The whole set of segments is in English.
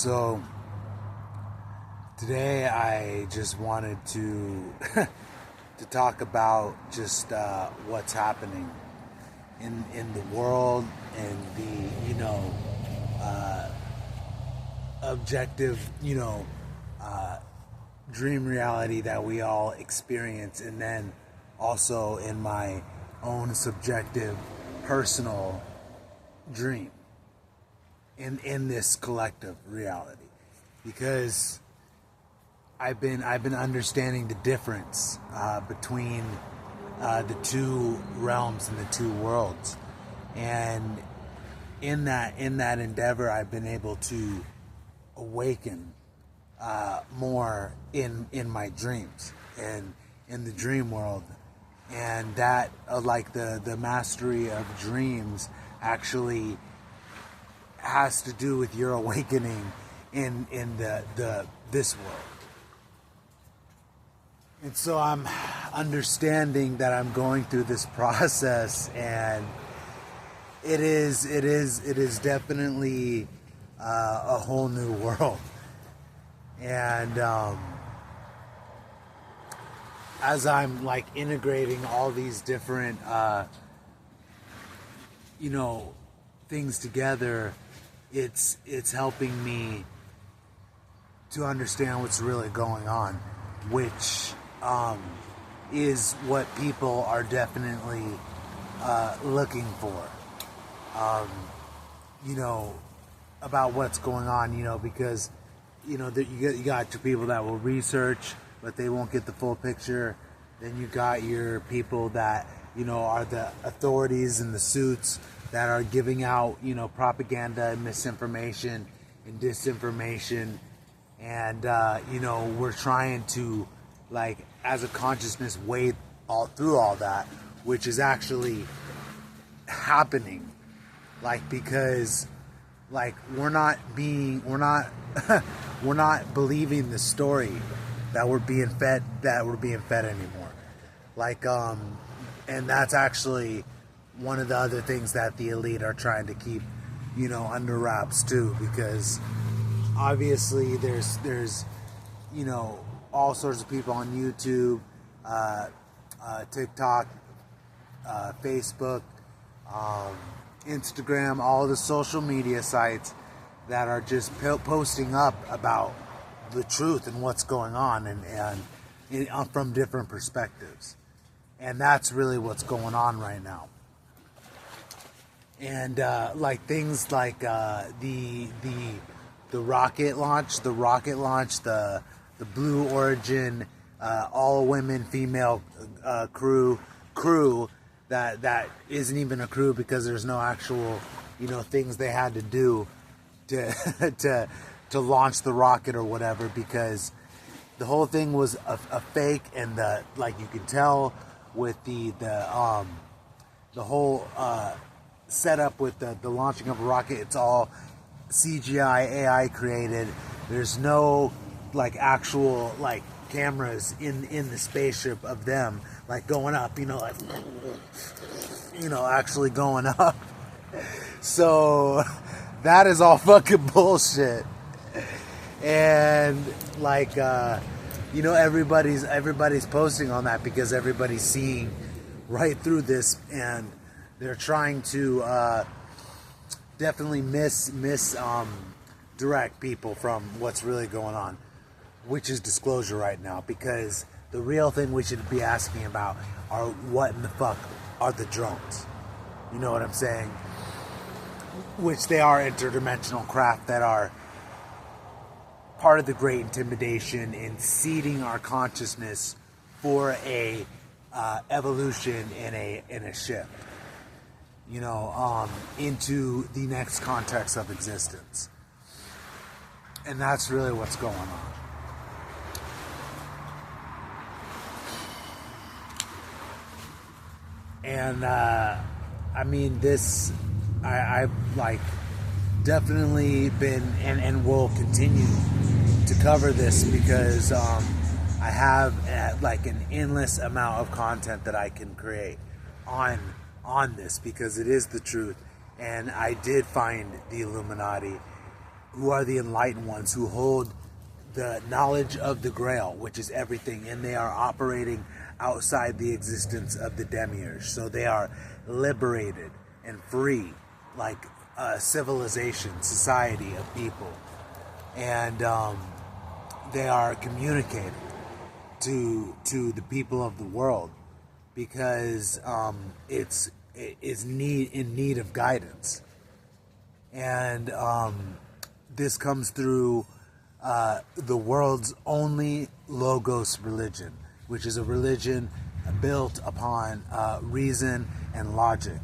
So today I just wanted to to talk about just what's happening in the world and the objective dream reality that we all experience, and then also in my own subjective personal dream in this collective reality, because I've been understanding the difference between the two realms and the two worlds, and in that endeavor, I've been able to awaken more in my dreams and in the dream world, and that like the mastery of dreams actually has to do with your awakening in the this world. And so I'm understanding that I'm going through this process, and it is definitely a whole new world. And as I'm like integrating all these different things together, it's helping me to understand what's really going on, which is what people are definitely looking for. About what's going on, because you got your people that will research, but they won't get the full picture. Then you got your people that are the authorities in the suits that are giving out propaganda and misinformation and disinformation, and we're trying to, like, as a consciousness, wade through all that, which is actually happening, like, because like we're not we're not believing the story that we're being fed anymore, like and that's actually one of the other things that the elite are trying to keep under wraps too, because obviously there's all sorts of people on YouTube, TikTok, Facebook, Instagram, all the social media sites that are just posting up about the truth and what's going on, and from different perspectives. And that's really what's going on right now. And like things like the rocket launch, the Blue Origin, all women, female crew that isn't even a crew, because there's no actual things they had to do to to launch the rocket or whatever, because the whole thing was a fake, and like you can tell with the whole setup with the launching of a rocket, it's all CGI, AI created. There's no like actual like cameras in the spaceship of them like going up, actually going up. So that is all fucking bullshit. And like everybody's posting on that because everybody's seeing right through this, and they're trying to definitely direct people from what's really going on, which is disclosure right now, because the real thing we should be asking about are what in the fuck are the drones. You know what I'm saying? Which they are interdimensional craft that are part of the Great Intimidation in seeding our consciousness for a evolution in a shift, into the next context of existence. And that's really what's going on. And I've like definitely been and will continue to cover this, because I have like an endless amount of content that I can create on this, because it is the truth. And I did find the Illuminati, who are the enlightened ones, who hold the knowledge of the Grail, which is everything, and they are operating outside the existence of the demiurge. So they are liberated and free, like a civilization, society of people, and they are communicating to the people of the world because it is in need of guidance, and this comes through the world's only logos religion, which is a religion built upon reason and logic,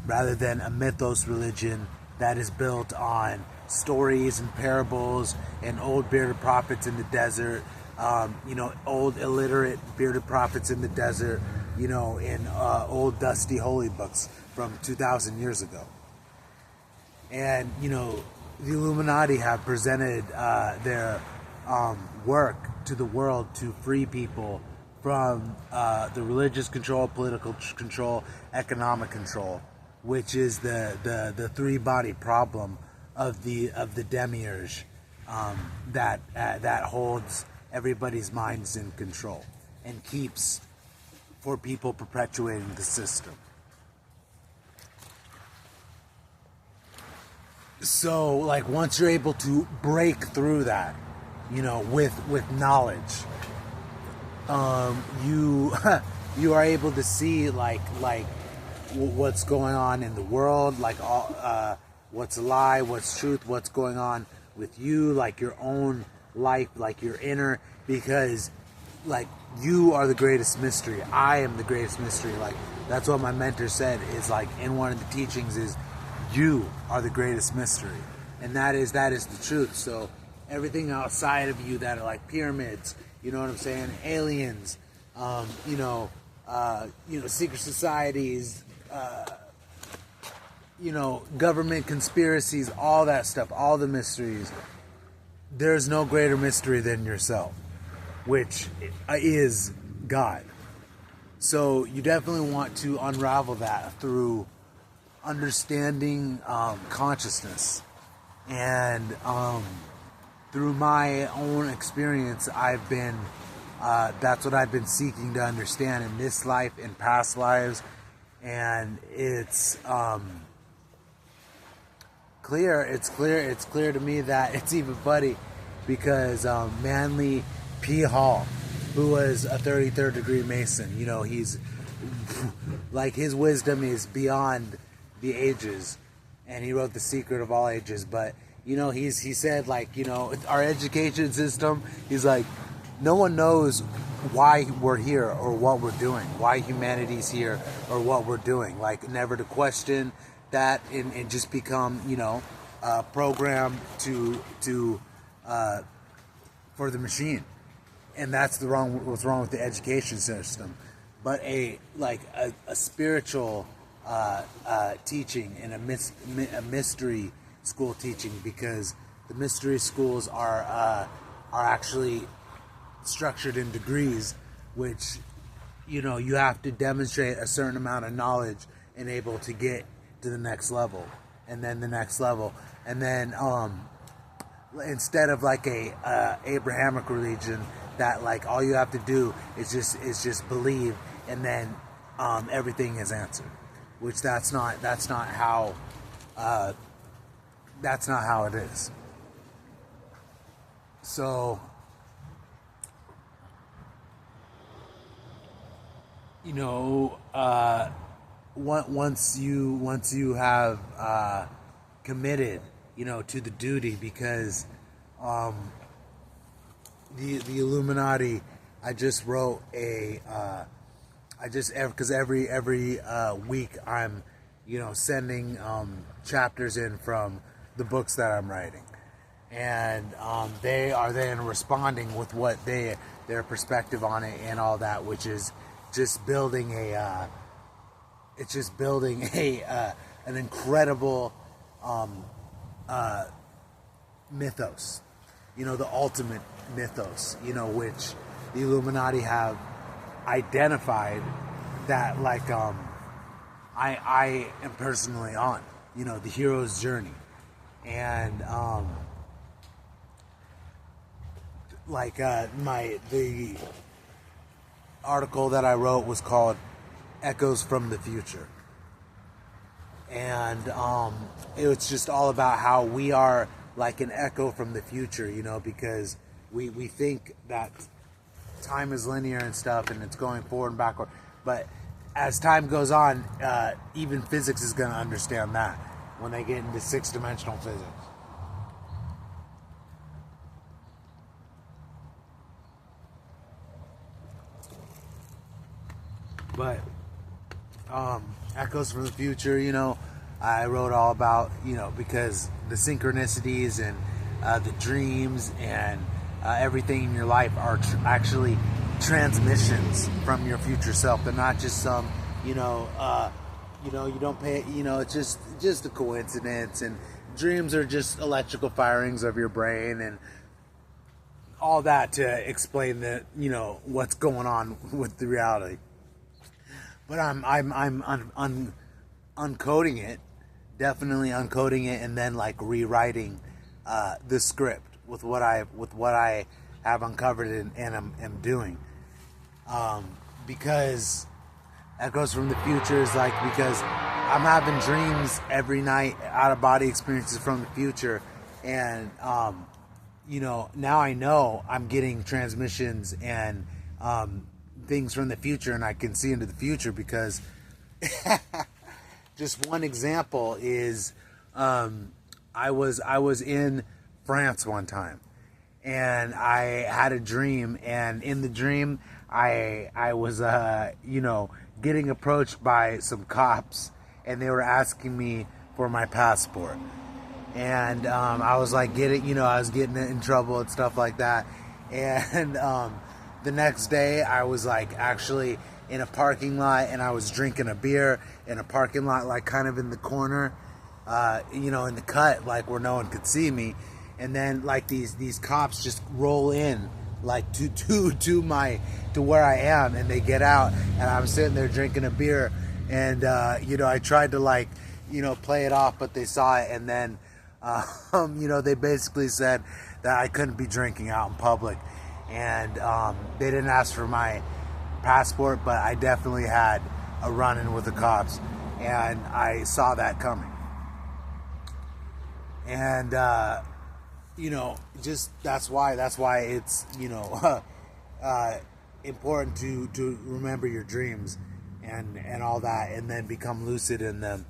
rather than a mythos religion that is built on stories and parables and old bearded prophets in the desert, old illiterate bearded prophets in the desert, in old dusty holy books from 2,000 years ago. And, the Illuminati have presented their work to the world to free people from the religious control, political control, economic control, which is the three-body problem of the demiurge that holds everybody's minds in control and keeps for people perpetuating the system. So, like, once you're able to break through that, with knowledge, you you are able to see like what's going on in the world, like all what's a lie, what's truth, what's going on with you, like your own life, like your inner, because like you are the greatest mystery. I am the greatest mystery. Like that's what my mentor said, is like in one of the teachings is you are the greatest mystery, and that is the truth. So everything outside of you that are like pyramids, you know what I'm saying, aliens, secret societies, government conspiracies, all that stuff, all the mysteries. There's no greater mystery than yourself, which is God. So you definitely want to unravel that through understanding consciousness. And through my own experience, I've been that's what I've been seeking to understand in this life, in past lives. And it's clear to me that it's even funny because Manly P. Hall, who was a 33rd degree Mason, he's like, his wisdom is beyond the ages, and he wrote The Secret of All Ages. But he said, like, our education system, he's like, no one knows why we're here or what we're doing, why humanity's here or what we're doing. Like, never to question that and just become, programmed for the machine. And that's what's wrong with the education system. But a spiritual teaching and a mystery school teaching, because the mystery schools are actually structured in degrees, which you have to demonstrate a certain amount of knowledge and able to get to the next level, and then the next level, and then instead of like a Abrahamic religion that like all you have to do is just believe, and then everything is answered, which that's not how it is. So once you have committed to the duty, because the Illuminati, I just wrote because every week I'm sending chapters in from the books that I'm writing, and they are then responding with what their perspective on it and all that, which is just building an incredible mythos, the ultimate mythos, which the Illuminati have identified that, like, I am personally on, the hero's journey. And like the article that I wrote was called "Echoes from the Future," and it was just all about how we are like an echo from the future, because we think that time is linear and stuff, and it's going forward and backward, but as time goes on, even physics is going to understand that when they get into six-dimensional physics. But echoes from the future, I wrote all about, because the synchronicities and the dreams and everything in your life are actually transmissions from your future self. They're not just some, you don't pay, it's just a coincidence. And dreams are just electrical firings of your brain and all that to explain the, what's going on with the reality. But I'm uncoding it, definitely uncoding it, and then like rewriting the script with what I have uncovered and am doing. Because Echoes from the Future is like, because I'm having dreams every night, out of body experiences from the future, and now I know I'm getting transmissions and things from the future, and I can see into the future because just one example is I was in France one time, and I had a dream, and in the dream I was getting approached by some cops, and they were asking me for my passport, and I was like I was getting in trouble and stuff like that, and the next day I was like actually in a parking lot, and I was drinking a beer in a parking lot, like kind of in the corner, in the cut, like where no one could see me. And then like these cops just roll in like to where I am, and they get out, and I'm sitting there drinking a beer, and I tried to like play it off, but they saw it, and then they basically said that I couldn't be drinking out in public, and they didn't ask for my passport, but I definitely had a run-in with the cops, and I saw that coming. And just that's why it's important to remember your dreams and all that, and then become lucid in them.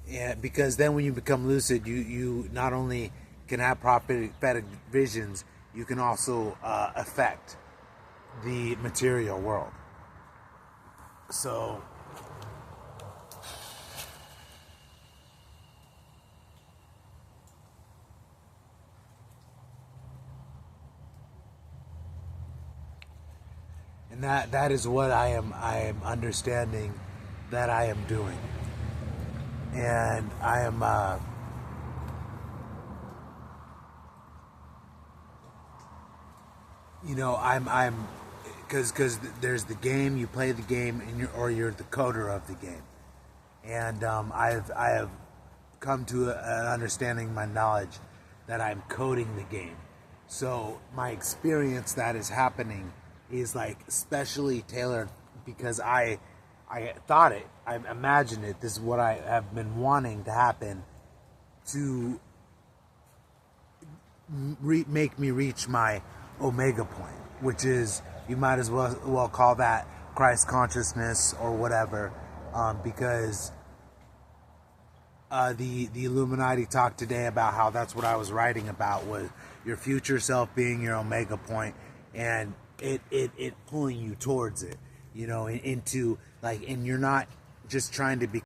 And because then when you become lucid, you not only can have prophetic visions, you can also affect the material world. So and that is what I am understanding that I am doing. And I am I'm because there's the game, you play the game, and you're the coder of the game. And I have come to an understanding, my knowledge, that I'm coding the game. So my experience that is happening is like specially tailored because I thought it, I imagined it. This is what I have been wanting to happen to make me reach my omega point, which is, you might as well call that Christ consciousness or whatever, because the Illuminati talked today about how that's what I was writing about, was your future self being your omega point, and it pulling you towards it, into like, and you're not just trying to be